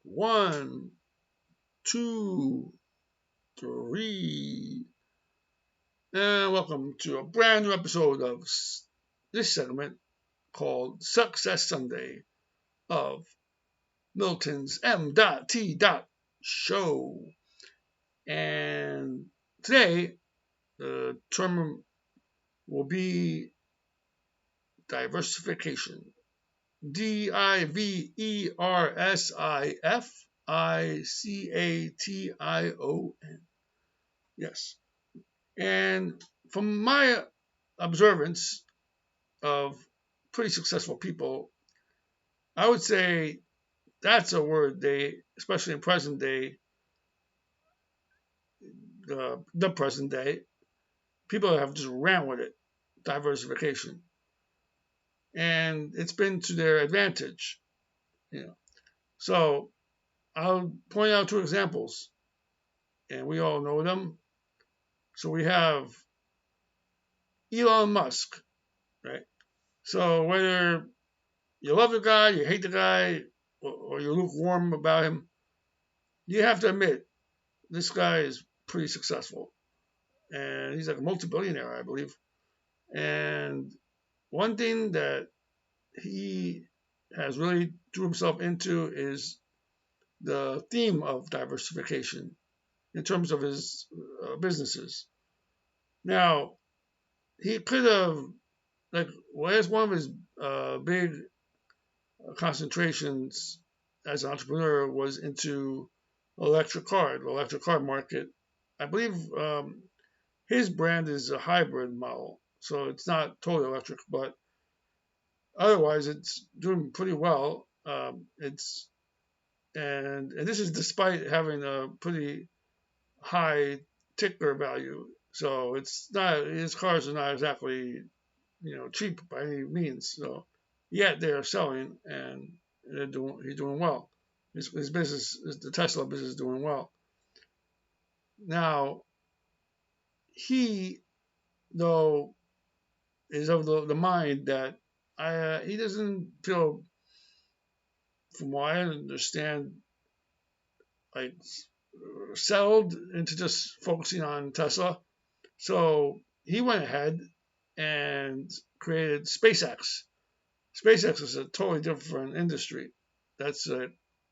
One, two, three. And welcome to a brand new episode of this segment called Success Sunday of Milton's M.T. Show. And today, the term will be diversification. Diversification. Yes. And from my observance of pretty successful people, I would say that's a word especially in present day, the present day, people have just ran with it, diversification, and it's been to their advantage. You know, so I'll point out two examples, and we all know them. So we have Elon Musk, right? So whether you love the guy, you hate the guy, or you're lukewarm about him, you have to admit this guy is pretty successful, and he's like a multi-billionaire, I believe. And one thing that he has really drew himself into is the theme of diversification in terms of his businesses. Now, he could have, like, whereas one of his big concentrations as an entrepreneur was into the electric car market. I believe his brand is a hybrid model, so it's not totally electric, but otherwise it's doing pretty well. It's and this is despite having a pretty high ticker value. So it's not his cars are not exactly cheap by any means. So yet they are selling and he's doing well. His business, the Tesla business, is doing well. Now he though is of the mind that he doesn't feel, from what I understand, like settled into just focusing on Tesla. So he went ahead and created SpaceX. SpaceX is a totally different industry. That's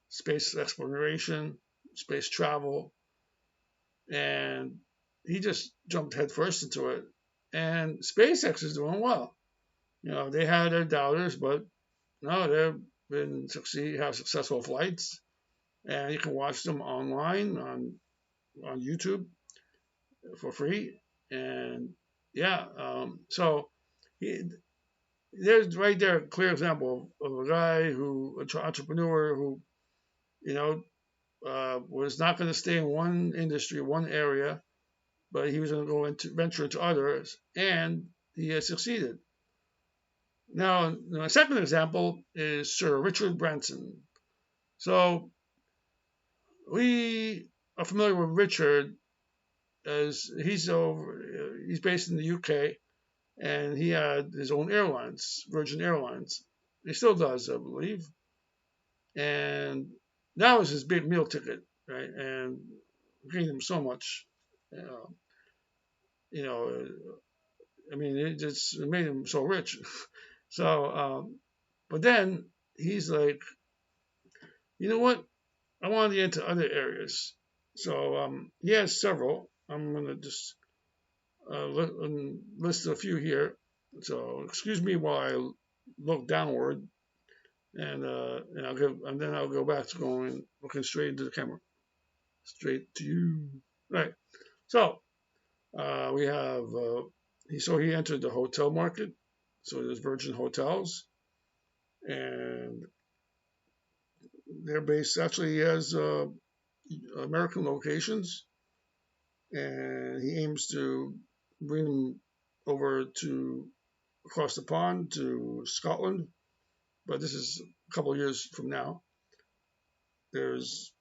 space exploration, space travel, and he just jumped headfirst into it. And SpaceX is doing well. They had their doubters, but no, they've been have successful flights, and you can watch them online on YouTube for free. And yeah, so he, there's right there a clear example of a guy an entrepreneur who, you know, was not going to stay in one industry, one area, but he was going to go into venture into others, and he has succeeded. Now, my second example is Sir Richard Branson. So we are familiar with Richard as he's based in the UK, and he had his own airlines, Virgin Airlines. He still does, I believe. And that was his big meal ticket, right? And gained him so much. Uh, you know, I mean, it made him so rich. So, but then he's like, you know what? I want to get into other areas. So he has several. I'm going to just list a few here. So excuse me while I look downward, and then I'll go back to looking straight into the camera, straight to you. Right. So we have he entered the hotel market. So there's Virgin Hotels, and they're based. Actually, he has American locations, and he aims to bring them over to across the pond to Scotland, but this is a couple of years from now. There's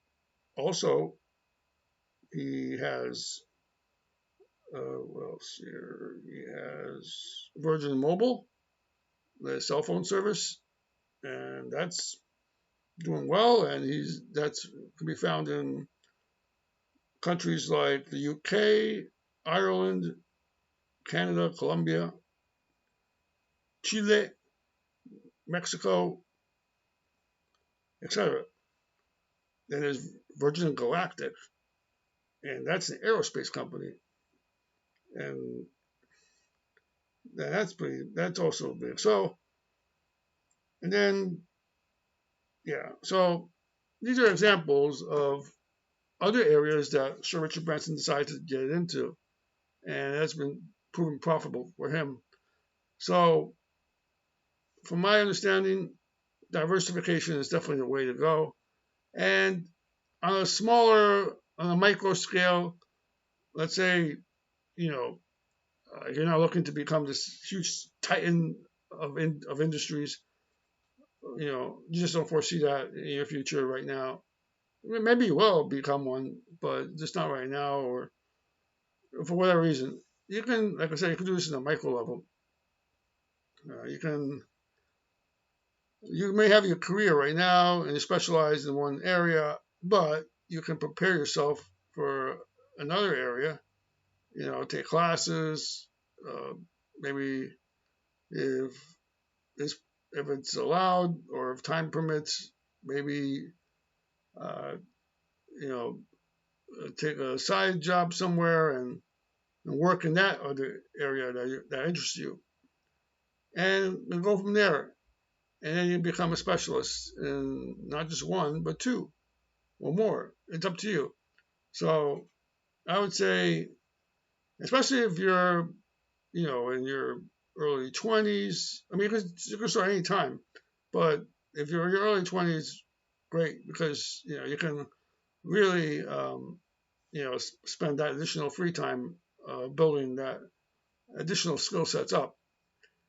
also he has what else here? He has Virgin Mobile, the cell phone service, and that's doing well, and that's can be found in countries like the UK, Ireland, Canada, Colombia, Chile, Mexico, etc. Then there's Virgin Galactic, and that's an aerospace company, and that's also big. So, and then yeah, so these are examples of other areas that Sir Richard Branson decided to get into, and that's been proven profitable for him. So, from my understanding, diversification is definitely the way to go. And on a micro scale, let's say, you know, you're not looking to become this huge titan of industries. You just don't foresee that in your future right now. Maybe you will become one, but just not right now, or for whatever reason. You can, like I said, you can do this in a micro level. You may have your career right now and you specialize in one area, but you can prepare yourself for another area. Take classes. Maybe if it's if it's allowed or if time permits, maybe uh, you know take a side job somewhere and work in that other area that interests you, and go from there. And then you become a specialist in not just one but two or more. It's up to you. So I would say, especially if you're in your early 20s. I mean, you can start any time, but if you're in your early 20s, great, because you can really spend that additional free time building that additional skill sets up.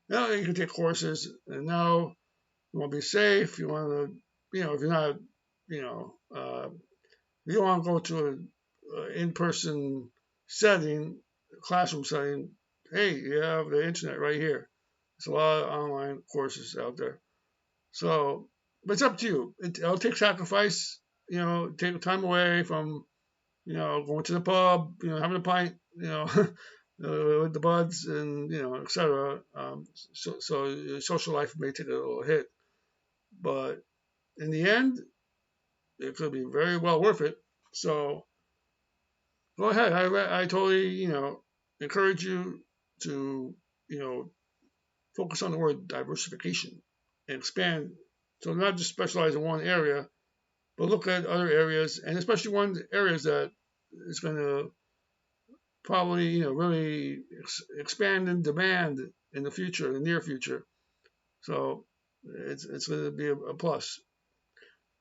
Now you can take courses, and now you want to be safe. You want to, if you're not, you know, uh, you don't want to go to an in-person setting, classroom setting. Hey, you have the internet right here. There's a lot of online courses out there. So, but it's up to you. It'll take sacrifice. Take time away from going to the pub, having a pint, with the buds and etc. So your social life may take a little hit, but in the end, it could be very well worth it. So go ahead. I totally encourage you to you know focus on the word diversification and expand. So not just specialize in one area, but look at other areas, and especially one areas that is going to probably really expand in demand in the future, in the near future. So it's going to be a plus.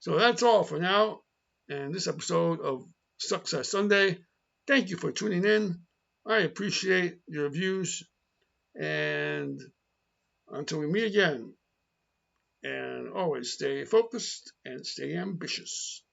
So that's all for now, and this episode of Success Sunday. Thank you for tuning in. I appreciate your views, and until we meet again, and always stay focused and stay ambitious.